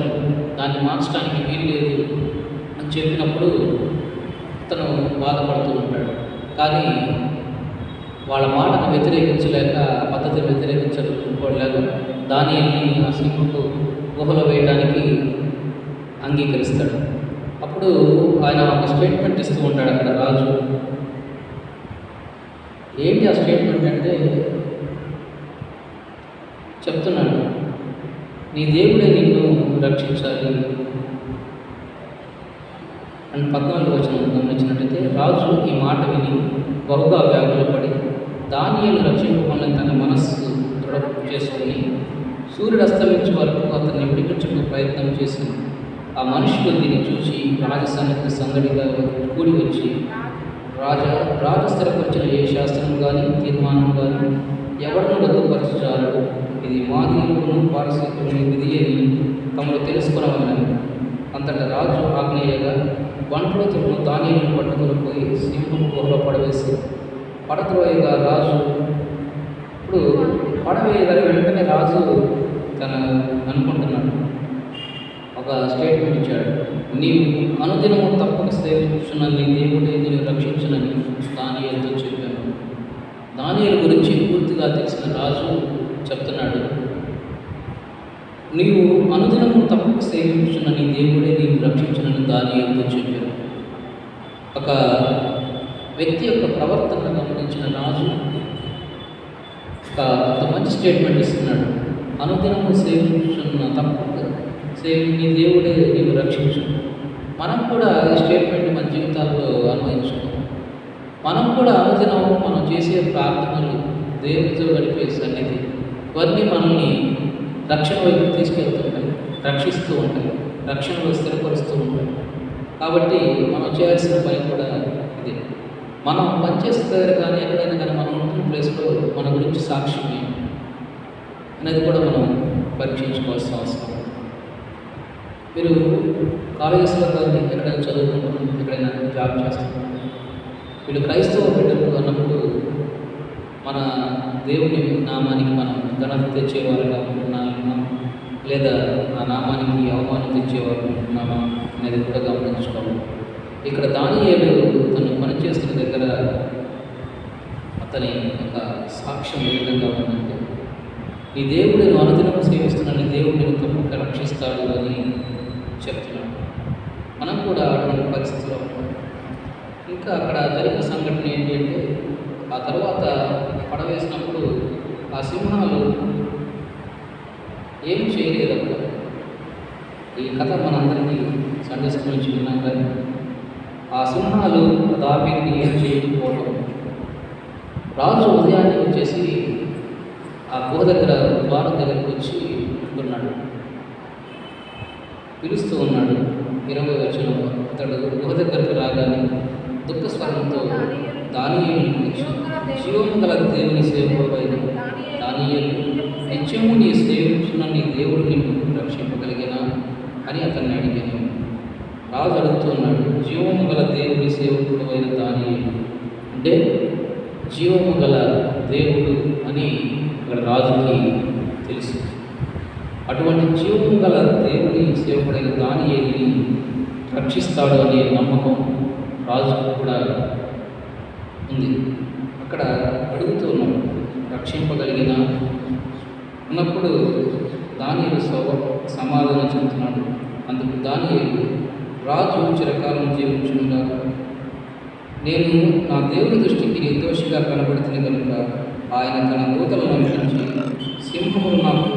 దాన్ని మార్చడానికి వీలు లేదు అని చెప్పినప్పుడు అతను బాధపడుతూ ఉంటాడు. కానీ వాళ్ళ మాటను వ్యతిరేకించలేక, పద్ధతిని వ్యతిరేకించలేక దానియేలుని ఆ సింహపు గుహలో వేయడానికి అంగీకరిస్తాడు. అప్పుడు ఆయన ఒక స్టేట్మెంట్ ఇస్తూ ఉంటాడు అక్కడ రాజు. ఏంటి ఆ స్టేట్మెంట్ అంటే చెప్తున్నాడు, నీ దేవుడే నిన్ను రక్షించాలి అని 14వ వచనం గమనించినట్టయితే రాజు ఈ మాట విని బహుగా వ్యాధులు పడి దానియేలు రక్షింపమని తన మనస్సు దృఢ చేసుకుని సూర్యుడు అస్తమించే వరకు అతన్ని విడిపించుకునే ప్రయత్నం చేసింది. ఆ మనుషులు దీన్ని చూసి రాజసన్నిధి సందడిగా కూడి వచ్చి రాజు స్థిరపరిచిన ఏ శాస్త్రం కానీ తీర్మానం కానీ ఎవరిని రద్దుపరచారు, ఇది మాదిరికును పారసీకుని విధి అని తమను తెలుసుకున్నామని. అంతటా రాజు ఆజ్ఞేయగా వంటలో తిరుగు దానియేలును పట్టుకుని పోయి సింహం గుహలో పడవేసి పడద్రోయగా రాజు ఇప్పుడు పడవేయగానే వెంటనే రాజు తన అనుకుంటున్నాడు, ఒక స్టేట్మెంట్ ఇచ్చాడు, నీవు అనుదినము తప్పక సేవించున్న నీ దేవుడే నేను రక్షించునని దానియేలుతో చెప్పాను. దానియేలు గురించి పూర్తిగా తెలిసిన రాజు చెప్తున్నాడు, నీవు అనుదినము తప్పక సేవించున్న నీ దేవుడే నీవు రక్షించునని దానియేలుతో చెప్పాను. ఒక వ్యక్తి యొక్క ప్రవర్తనను గమనించిన రాజు ఒక మంచి స్టేట్మెంట్ ఇస్తున్నాడు. అనుదినము సేవించున్న తప్పకుండా నీ దేవుడే నీవు రక్షించు. మనం కూడా ఈ స్టేట్మెంట్ మన జీవితాల్లో అన్వయించుకోవాలి. మనం కూడా అనుదినం మనం చేసే ప్రార్థనలు, దేవుడితో గడిపే సన్నిధి, ఇవన్నీ మనల్ని రక్షణ వైపు తీసుకెళ్తుంటాయి, రక్షిస్తూ ఉంటాయి, రక్షణలో స్థిరపరుస్తూ ఉంటాయి. కాబట్టి మనం చేయాల్సిన పని కూడా ఇదే. మనం పనిచేసే దగ్గర కానీ ఎక్కడైనా కానీ మనం ఉంటున్న ప్లేస్లో మన గురించి సాక్ష్యం ఏంటి అనేది కూడా మనం పరీక్షించుకోవాల్సిన అవసరం. మీరు కాలేజెస్లో కానీ ఎక్కడైనా చదువుకుంటున్నాం, ఎక్కడైనా జాబ్ చేస్తున్నాం, వీళ్ళు క్రైస్తవ బిడ్డలు అన్నప్పుడు మన దేవుని నామానికి మనం ఘనత తెచ్చేవారుగా ఉంటున్నామా లేదా ఆ నామానికి అవమానం తెచ్చేవారు ఉంటున్నామా అనేది కూడా గమనించుకోవాలి. ఇక్కడ దానియేలు తను పనిచేస్తున్న దగ్గర అతని ఒక సాక్ష్యం ఏ విధంగా ఉందంటే, ఈ దేవుడిని అనుదినం సేవిస్తున్నాను, దేవుడిని తప్పక రక్షిస్తాడు అని చెప్తున్నాడు. మనం కూడా అటువంటి పరిస్థితిలో ఉంటాం. ఇంకా అక్కడ జరిగిన సంఘటన ఏంటి అంటే, ఆ తర్వాత పడవేసినప్పుడు ఆ సింహాలు ఏం చేయలేదు. అక్కడ ఈ కథ మనందరికీ సండే స్కూల్ నుంచి విన్నాం. కానీ ఆ సింహాలు దావీదుని ఏం చేయకపోవడం, రాజు ఉదయాన్నే వచ్చేసి ఆ గుహ దగ్గర ద్వారం దగ్గరికి వచ్చి ఉంటున్నాడు, పిలుస్తూ ఉన్నాడు. 20 వచనంలో అతడు గుహ దగ్గరకు రాగానే దుఃఖ స్వరంతో దానియేలును పిలిచి, జీవము గల దేవుని సేవకుడైన దానియేలు, నిత్యము నీ సేవించున్న నీ దేవుడు నిన్ను రక్షింపగలిగినా అని అతన్ని అడిగాను. రాజు అడుగుతున్నాడు, జీవము గల దేవుని సేవకుడు అయిన దానియేలు అంటే జీవము గల దేవుడు అని ఇక్కడ రాజుకి తెలుసు. అటువంటి జీవము గల దేవుని సేవకుడైన దానియేలుని రక్షిస్తాడు అనే నమ్మకం రాజుకు కూడా ఉంది. అక్కడ అడుగుతూ ఉన్నాడు, రక్షింపగలిగిన ఉన్నప్పుడు దానియేలు సమాధానం చెబుతున్నాడు. అందుకు దానియేలు, రాజు చిరకాలం జీవించుగా నేను నా దేవుని దృష్టికి నిర్దోషిగా కనబడుతుంది కనుక ఆయన తన దూతలను పంపించి సింహములు నాకు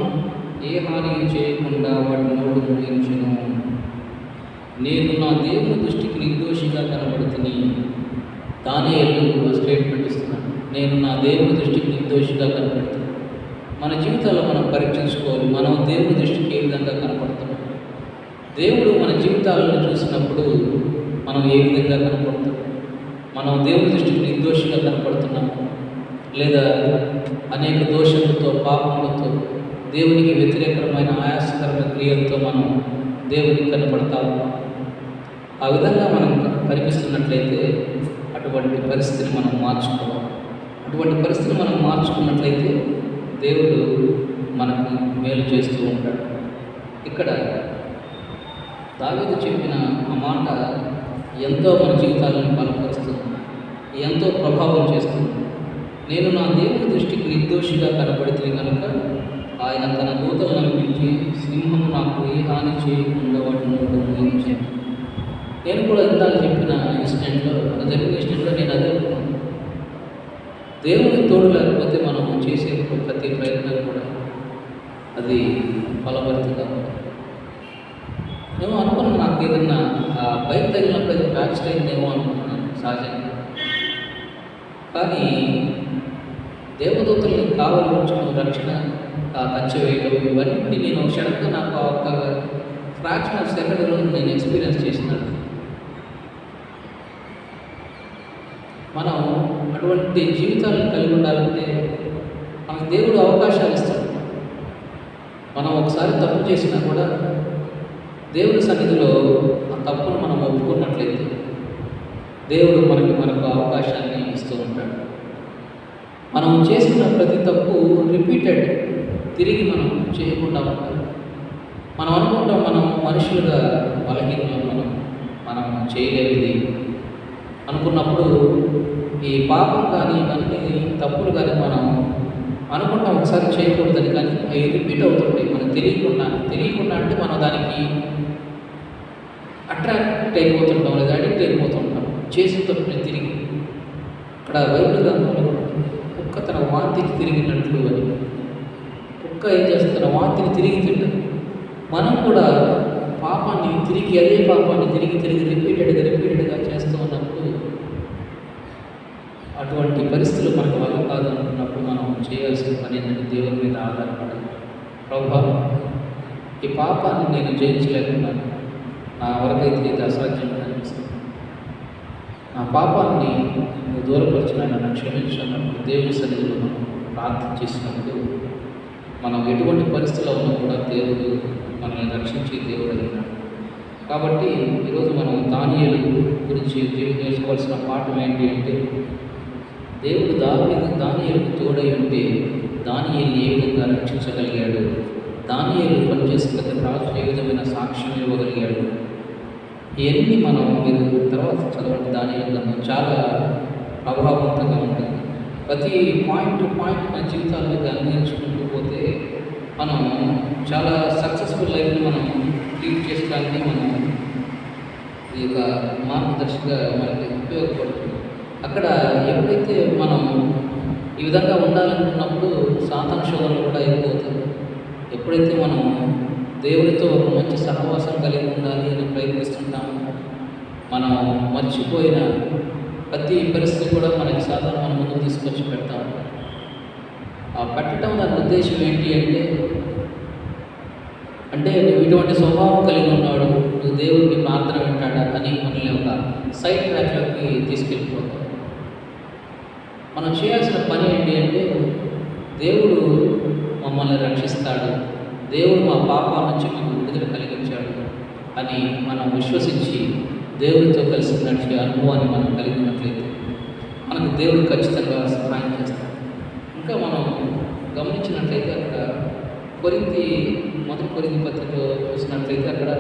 ఏ హాని చేయకుండా వాటి నోరు మూయించును. నేను నా దేవుని దృష్టికి నిర్దోషిగా కనబడుతుంది. దానియేలు స్టేట్మెంట్ ఇస్తున్నాను, నేను నా దేవుని దృష్టికి నిర్దోషిగా కనబడుతున్నాను. మన జీవితాల్లో మనం పరీక్షించుకోవాలి, మనం దేవుని దృష్టికి ఏ విధంగా కనపడుతున్నాం. దేవుడు మన జీవితాలను చూసినప్పుడు మనం ఏ విధంగా కనపడుతున్నాం. మనం దేవుని దృష్టికి నిర్దోషిగా కనపడుతున్నాం, లేదా అనేక దోషములతో, పాపములతో, దేవునికి వ్యతిరేకమైన ఆయాసకరమైన క్రియలతో మనం దేవునికి కనపడతాము. ఆ విధంగా మనం కనిపిస్తున్నట్లయితే అటువంటి పరిస్థితిని మనం మార్చుకోవాలి. అటువంటి పరిస్థితిని మనం మార్చుకున్నట్లయితే దేవుడు మనకు మేలు చేస్తూ ఉంటాడు. ఇక్కడ దావీదు చెప్పిన ఆ మాట ఎంతో మన జీవితాలను బలపరుస్తుంది, ఎంతో ప్రభావం చేస్తుంది. నేను నా దేవుని దృష్టికి నిర్దోషిగా కనబడితే కనుక ఆయన తన దూతలను పంపించి సింహం నాకు ఏ హాని చేయకుండా వాటిని మూయించాను. నేను కూడా ఇందాక చెప్పిన ఇన్సిడెంట్లో, జరిగిన ఇన్సిడెంట్లో నేను అదే దేవుని తోడు లేకపోతే మనం చేసే ప్రతి ప్రయత్నం కూడా అది ఫలభరితంగా ఉంటుంది. నేను అనుకున్నాను, నాకు ఏదన్నా బైక్ తగిలినప్పుడు అది ఫ్రాక్చర్ అయిందేమో అనుకున్నాను సహజంగా. కానీ దేవదూతల్ని కావలి ఉంచడం, రక్షణ కంచె వేయడం, ఇవన్నీ నేను క్షణంగా నాకు ఒక ఫ్రాక్షన్ ఆఫ్ సెకండ్లో నేను ఎక్స్పీరియన్స్ చేసినాను. మనం అటువంటి జీవితాలను కలిగి ఉండాలంటే మనకు దేవుడు అవకాశాలు ఇస్తాడు. మనం ఒకసారి తప్పు చేసినా కూడా దేవుడి సన్నిధిలో ఆ తప్పును మనం ఒప్పుకున్నట్లయితే దేవుడు మనకు అవకాశాన్ని ఇస్తూ ఉంటాడు. మనం చేసిన ప్రతి తప్పు రిపీటెడ్ తిరిగి మనం చేయకుండా ఉంటాం. మనం అనుకుంటాం మనం మనుషులుగా బలహీనం, మనం చేయలేనిది అనుకున్నప్పుడు ఈ పాపం కానీ ఇవన్నీ తప్పులు కానీ మనం అనుకుంటాం ఒకసారి చేయకూడదని, కానీ అవి రిపీట్ అవుతుంటాయి మనకు తెలియకుండా అంటే మనం దానికి అట్రాక్ట్ అయిపోతుంటాం, లేదా అడిక్ట్ అయిపోతుంటాం చేసిన తప్పుని తిరిగి. ఇక్కడ బైబిల్ గ్రంథంలో కుక్క తన వాంతికి తిరిగినట్లు అని, ఇంకా ఏం చేస్తున్నారు, వాంతిని తిరిగి తింటారు. మనం కూడా పాపాన్ని తిరిగి అదే పాపాన్ని తిరిగి రిపీటెడ్గా చేస్తూ ఉన్నప్పుడు, అటువంటి పరిస్థితులు మనకు వల్ల కాదు అనుకున్నప్పుడు మనం చేయాల్సిన పని ఏంటంటే దేవుని మీద ఆధారపడాలి. ప్రభువా, ఈ పాపాన్ని నేను జయించలేకున్నాను, నా వరకైతే ఇది అసాధ్యం అనిపిస్తుంది, నా పాపాన్ని నువ్వు దూరపరిచిన నన్ను క్షమించినప్పుడు దేవుని సన్నిధిలో మనం ప్రార్థన చేసినప్పుడు మనం ఎటువంటి పరిస్థితుల్లో ఉన్నా కూడా దేవుడు మనల్ని రక్షించే దేవుడు అయినాడు. కాబట్టి ఈరోజు మనం దానియేలు గురించి నేర్చుకోవాల్సిన పాఠం ఏంటి అంటే, దేవుడు దానియేలుకు తోడై ఉంటే దానియేలుని ఏ విధంగా రక్షించగలిగాడు, దానియేలు పనిచేసే పెద్ద రాజు ఏ విధమైన సాక్ష్యం ఇవ్వగలిగాడు, ఇవన్నీ మీరు తర్వాత చదవండి. దానియేలు గ్రంథం చాలా ప్రభావవంతంగా ఉంటుంది. ప్రతి పాయింట్ టు పాయింట్ మన జీవితాల్లో నేర్చుకుంటూ పోతే మనం చాలా సక్సెస్ఫుల్ లైఫ్ని మనం లీడ్ చేసుకోవడానికి ఈ యొక్క మార్గదర్శిగా మనకి ఉపయోగపడుతుంది. అక్కడ ఎప్పుడైతే మనం ఈ విధంగా ఉండాలనుకున్నప్పుడు సాతాను శోధనలు కూడా ఎక్కువ అవుతాయి. ఎప్పుడైతే మనం దేవుడితో ఒక మంచి సహవాసం కలిగి ఉండాలి అని ప్రయత్నిస్తుంటాము, మనం మర్చిపోయిన ప్రతి పరిస్థితి కూడా మనకి సాధారణ మన ముందు తీసుకొచ్చి పెడతాము. ఆ పెట్టడం దాని ఉద్దేశం ఏంటి అంటే నువ్వు ఇటువంటి స్వభావం కలిగి ఉన్నాడు, నువ్వు దేవుడికి ప్రార్థన వింటాడా అని మనల్ని ఒక సైడ్ ట్రాక్లోకి తీసుకెళ్ళిపోతాం. మనం చేయాల్సిన పని ఏంటి అంటే, దేవుడు మమ్మల్ని రక్షిస్తాడు, దేవుడు మా పాపాల నుంచి మాకు విడుదల కలిగించాడు అని మనం విశ్వసించి దేవుడితో కలిసి నడిచే అనుభవాన్ని మనం కలిగినట్లయితే మనకు దేవుడు ఖచ్చితంగా సహాయం చేస్తాడు. ఇంకా మనం గమనించినట్లయితే అక్కడ మొదటి కొరింథీ పత్రికలో చూసినట్లయితే అక్కడ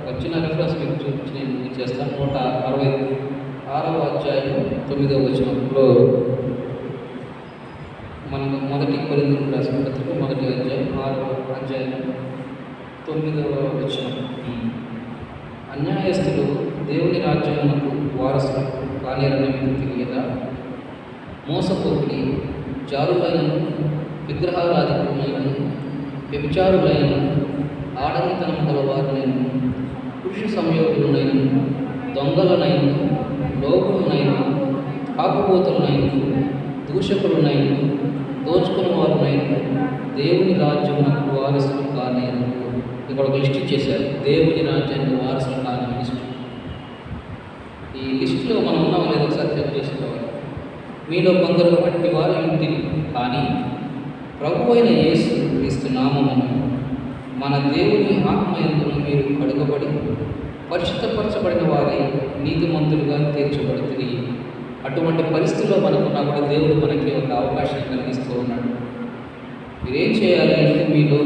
వచ్చిన రెఫరెన్స్ మీకు చూపించి నేను చేస్తాను. 166వ అధ్యాయం 9వ వచనంలో మనం మొదటి కొరింథీయులకు రాసిన పత్రిక 1వ అధ్యాయం 6వ అధ్యాయం 9వ వచనం, అన్యాయస్తులు దేవుని రాజ్యమునకు వారసులు కాలేరని మీకు తెలియదా, మోసపోకి జారులైన విగ్రహారాధికులైన వ్యభిచారులైన ఆడంగితనం గలవారులైన పురుష సంయోగులైన దొంగలనైన లోకులనైన కాకుపోతులనైన దూషకులనైన దోచుకున్న వారునైన దేవుని రాజ్యమునకు వారసులు కానేరు. ఇక్కడ ఒక లిస్ట్ ఇచ్చేశారు, దేవుని రాజ్యానికి వారసులు కాని లిస్టు. ఈ లిస్టులో మనం ఉన్నామో లేదో ఒకసారి చెక్ చేసుకోవాలి. మీలో కొందరు అట్టి వారు ఇంటిని, కానీ ప్రభు అయిన యేసు క్రీస్తు నామమును మన దేవుని ఆత్మయందును మీరు కడుగబడి పరిశుద్ధపరచబడిన వారై నీతిమంతులుగా తీర్చబడుతుంది. అటువంటి పరిస్థితుల్లో మనకున్నా కూడా దేవుడు మనకి ఒక అవకాశం కలిగిస్తూ ఉన్నాడు. మీరేం చేయాలి అంటే, మీలో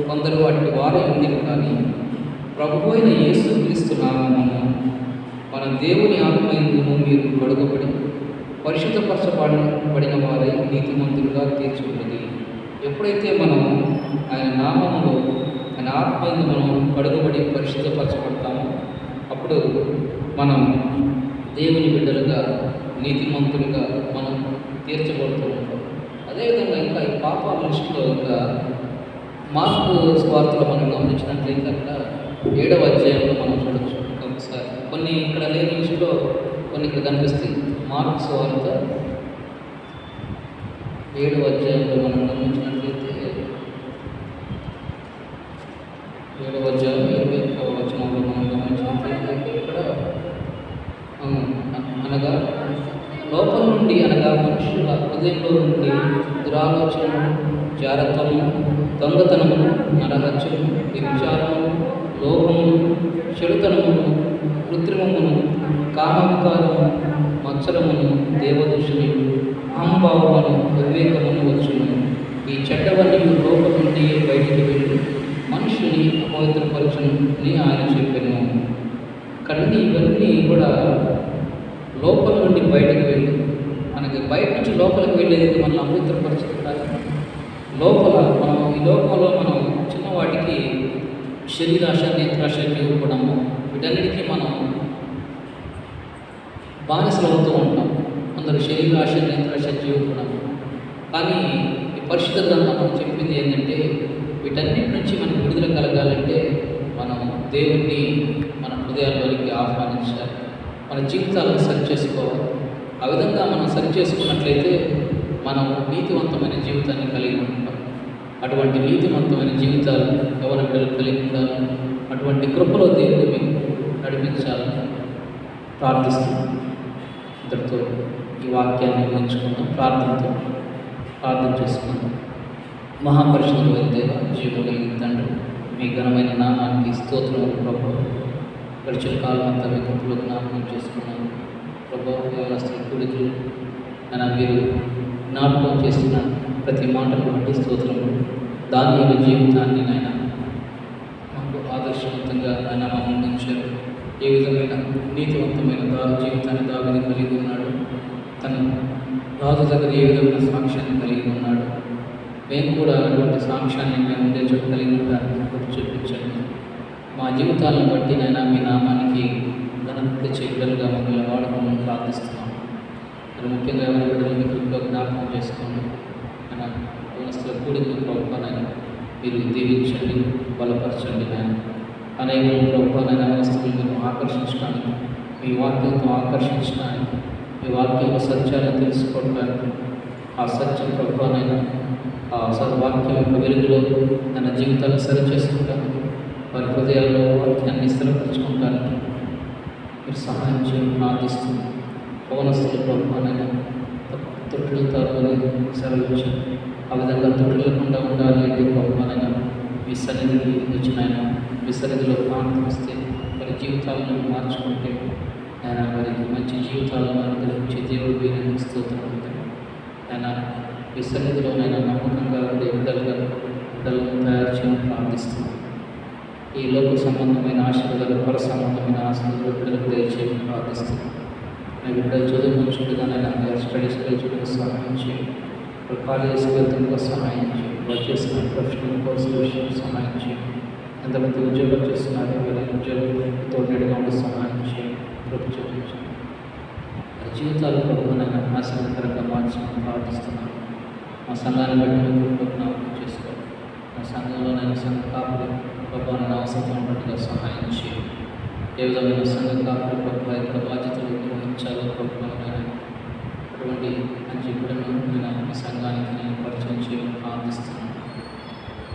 కొందరు అట్టి వారే ఉంది, కానీ ప్రభు అయిన యేసు క్రీస్తు నామమును మన దేవుని ఆత్మయందును మీరు కడుగబడి పరిశుద్ధపరచబడిన వారై నీతిమంతులుగా తీర్చబడింది. ఎప్పుడైతే మనం ఆయన నామములో ఆయన ఆత్మయందు మనం కడుగబడి పరిశుద్ధపరచబడతామో అప్పుడు మనం దేవుని బిడ్డలుగా నీతిమంతులుగా మనం తీర్చబడుతూ ఉంటాం. అదేవిధంగా ఇంకా ఈ పాపాల లిస్టులో ఇంకా మార్కు స్వార్థలో మనం గమనించినట్లయితే అక్కడ 7వ అధ్యాయంలో మనం చూడవచ్చు. ఒకసారి కొన్ని ఇక్కడ లేని లిస్టులో కొన్ని ఇక్కడ కనిపిస్తాయి. మార్కు స్వార్థ 7వ అధ్యాయంలో మనం గమనించినట్లయితే 7వ అధ్యాయం 21వ వచనంలో మనం గమనించినట్లయితే ఇక్కడ అనగా లోపల నుండి, అనగా మనుషుల హృదయంలో నుండి దురాలోచనలు, జారత్వము, దొంగతనము, నరహత్యము, వ్యభిచారము, లోభము, చెడుతనమును, కృత్రిమమును, కామవికారము, మత్సరమును, దేవదూషణలు, అహంభావమును, వివేకమును వచ్చును. ఈ చెడ్డవన్నీ లోపల నుండి బయటికి వెళ్ళి మనుషుని అపవిత్రపరచుని ఆయన చెప్పాను. కానీ ఇవన్నీ కూడా లోపల నుండి బయటకు వెళ్ళి, మనకి బయట నుంచి లోపలికి వెళ్ళేది మనల్ని అపవిత్రపరచుకుంటారు. లోపల మనం ఈ లోకంలో మనం చిన్నవాటికి శరీరాశ, నేత్రాశ, జీవపడము, వీటన్నిటికీ మనం బానిసలు అవుతూ ఉంటాం. అందరూ శరీరాశ, నేత్రాశ, జీవపడము. కానీ ఈ పరిశుద్ధ గ్రంథం చెప్పింది ఏంటంటే వీటన్నిటి నుంచి మనకు విడుదల కలగాలంటే మనం దేవుణ్ణి మన హృదయాల్లోనికి ఆహ్వానించాలి, మన జీవితాలను సరి చేసుకోవాలి. ఆ విధంగా మనం సరి చేసుకున్నట్లయితే మనం నీతివంతమైన జీవితాన్ని కలిగి ఉంటాం. అటువంటి నీతివంతమైన జీవితాలు యవ్వన బిడ్డలు కలిగి ఉండాలి. అటువంటి కృపలో దేవుడు మీకు నడిపించాలని ప్రార్థిస్తున్నాం. ఇంతటితో ఈ వాక్యాన్ని ముగించుకుందాం. ప్రార్థన చేసుకుందాం. మహాపరిశుద్ధుడైన దేవ, జీవము కలిగిన తండ్రి, మీ ఘనమైన నామానికి స్తోత్రము ప్రభు. గడిచిన కాలం అంతా మీ కృపలో జ్ఞాపకం చేసుకున్నాను ప్రభు. వ్యవస్థల కూడికలు మీరు జ్ఞాపకం చేస్తున్న ప్రతి మాటను బట్టి స్తోత్రము. దానియేలు జీవితాన్ని నాయన మాకు ఆదర్శవంతంగా ఆయన మా ముందుంచారు. ఏ విధమైన నీతివంతమైన జీవితాన్ని దావీదు కలిగి ఉన్నాడు. తను రాజు దగ్గర ఏ విధమైన సాక్ష్యాన్ని కలిగి ఉన్నాడు. మేము కూడా అటువంటి సాక్ష్యాన్ని మేము ఉండే చోటు కలిగి ఉంటానికి చూపించండి. మా జీవితాలను బట్టి నైనా మీ నామానికి ఘనత తెచ్చే బిడ్డలుగా మమ్మల్ని వాడుకోమని ప్రార్థిస్తున్నాం. మరి ముఖ్యంగా ఎవరి బిడ్డలు మీ కృపలో జ్ఞాపకం చేసుకోండి. ఆయన యవనస్తుల కూడికలు ప్రభుత్వాన్ని మీరు దీవించండి, బలపరచండి. ఆయన అనేక ప్రభుత్వాన్ని యవనస్తులు మీరు ఆకర్షించడానికి, మీ వాక్యంతో ఆకర్షించడానికి, మీ వాక్యంలో సత్యాలను తెలుసుకోవడానికి, ఆ సత్యం ప్రభుత్వాన్ని ఆ సద్వాక్యం యొక్క వెలుగులో తన జీవితాన్ని సరి చేసుకుంటానికి, వారి హృదయాల్లో వాక్యాన్ని స్థిరపరచుకుంటానికి మీరు సహాయం చేయడం ప్రార్థిస్తుంది. పవనస్తుల ప్రభుత్వాన్ని తొట్టులు తరువుని సెలవించి ఆ విధంగా తొట్టులకుండా ఉండాలి అంటే ప్రభుత్వాన్ని మీ సన్నిధికి వచ్చిన ఆయన మీ సన్నిధిలో ప్రాంతం వస్తే వారి జీవితాలను మార్చుకుంటే ఆయన వారికి మంచి జీవితాలను అనుగ్రహించే దేవుడు వీరిని స్తోత్రం ఉంటుంది. ఆయన ఈ సన్నిధిలోనైనా నమ్మకంగా ఉండే బిడ్డలను తయారు చేయడం ప్రార్థిస్తున్నాం. ఈ లోక సంబంధమైన ఆశీర్వాదాలు, పర సంబంధమైన ఆశీర్వాదాలు బిడ్డలకు దయచేయడం ప్రార్థిస్తున్నాం. మీ బిడ్డలు చదువుకుంటుండగానైనా స్టడీస్ కలిసి సహాయం చేయండి. కాలేజీకి వెళ్తుండగా సహాయం చేయండి. వాళ్ళు చేసిన ప్రొఫెషనల్ కోర్సు విషయం సహాయం చేయండి. ఎంతమంది ఉద్యోగాలు చేస్తున్నారు, వీళ్ళ ఉద్యోగులతో నేడుగా ఉండి సహాయం చేయండి. చూపించండి. జీవితాలు ప్రభుత్వనైనా ఆశీర్వదకరంగా మార్చమని ప్రార్థిస్తున్నాను. మా సంఘాన్ని బట్టి మీరు జ్ఞాపకం చేసుకోండి. మా సంఘంలోనైనా సంఘ కాపులు ప్రభుత్వాన్ని అవసరం బట్టిగా సహాయం చేయండి. ఏ విధమైన సంఘ కాపులు ప్రభుత్వ యొక్క బాధ్యతలు నిర్వహించాలో ప్రభుత్వమైన అటువంటి మంచి బిడ్డను నేను మీ సంఘానికి నేను పరిచయం చేయడం ప్రార్థిస్తున్నాను.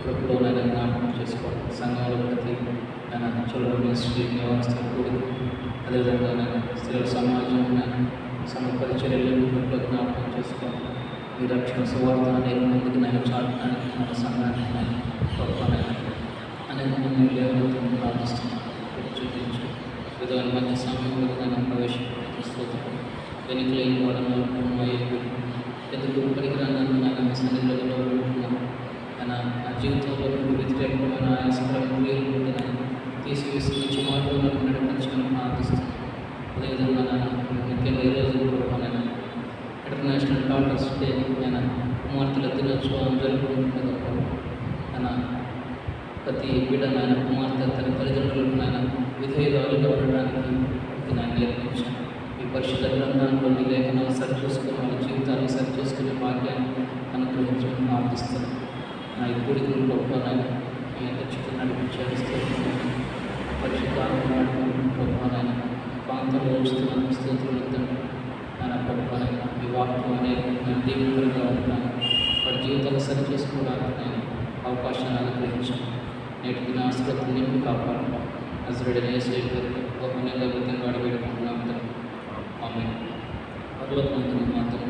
ప్రభుత్వంలోనైనా జ్ఞాపకం చేసుకోండి. సంఘంలో ప్రతి ఆయన చిల్డ్రన్ మినిస్ట్రీ వ్యవస్థ కూడి, అదేవిధంగా నేను స్త్రీల సమాజం సంఘ పరిచర్యలను జ్ఞాపకం చేసుకోండి. ఈ రక్షణ సువార్త అనేక మందికి నేను చాటడానికి మన సంఘాన్ని నేను ప్రభుత్వమైన అనేక మంది లేవనెత్తును ప్రార్థిస్తున్నాను. చూపించు విధమైన మంచి సమయంలో నేను ప్రవేశిస్తున్నాను. వెనుకలేని వాడనాలు ఎందుకు పనికిరాను నేను సన్నిధిలో ఉంటున్నాను. ఆయన నా జీవితంలో వ్యతిరేకమైన ఆయాసకరమైన నేను తీసివేసి మంచి మార్గంలో నడిపించమని ప్రార్థిస్తున్నాను. అదేవిధంగా ముఖ్యంగా ఈరోజు నేను ఇంటర్నేషనల్ డాటర్స్ డే నేను కుమార్తెల దినోత్సవం జరుపుకుంటున్నాను. ఆయన ప్రతి బిడ్డ నాయన కుమార్తె తన తల్లిదండ్రులకు నాయన విధేయురాలుగా ఉండడానికి నేను నేర్పించాను. ఈ పరిశుద్ధ గ్రంథాన్ని లేఖనాలు సరిచూసుకుని వాళ్ళ జీవితాన్ని సరిచూసుకునే భాగ్యాన్ని అనుగ్రహించమని ప్రార్థిస్తాను. నా ఈ కూడికలు గొప్ప నాయన మీ ఎంత చిత్త నడిపించారు. పరిశుద్ధాన్ని గొప్ప నాయన ప్రాంతంలో ఉంచుతున్నాను. స్తోత్రం ఆయన గొప్ప ఈ వాక్యం అనేది నేను దీవికరంగా ఉంటాను. వారి జీవితాలు సరి చేసుకోవడానికి నేను అవకాశాన్ని అనుగ్రహించాను. నేటికి నా ఆస్పత్రి నింపి కాపాడు. నజరేయుడైన యేసు గొప్పగా విధంగా అడిగేడుకుంటున్నాను. ఆమె పరలోకమందున మాత్రం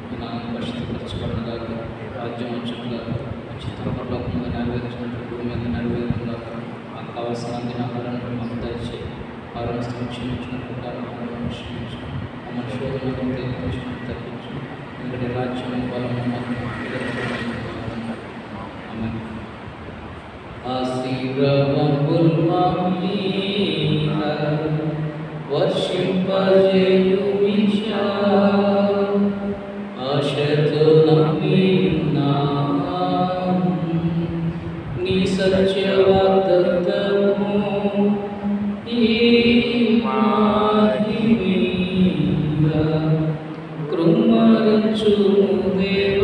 మీ నామం పరిశుద్ధపరచబడినగా, రాజ్యం వచ్చుగా, చిత్తం పరలోకంగా నెరవేర్చినట్టు భూమి మీద నెరవేరుగా, మాకు కావాల్సిన ఆహారాన్ని మాకు దయచేయి. ఆరోగ్యం క్షమించినట్టు మమ్మల్ని క్షమించు. మమ్మల్ని శోధనకు తప్పించు. ఎందుకంటే రాజ్యం బలము వర్షింపజేయుమిషా ఆశతో నమ్మినాము. నీ సత్య వాగ్దత్తము ఈ మాహిమీయ కృమ్మరించుము దేవా.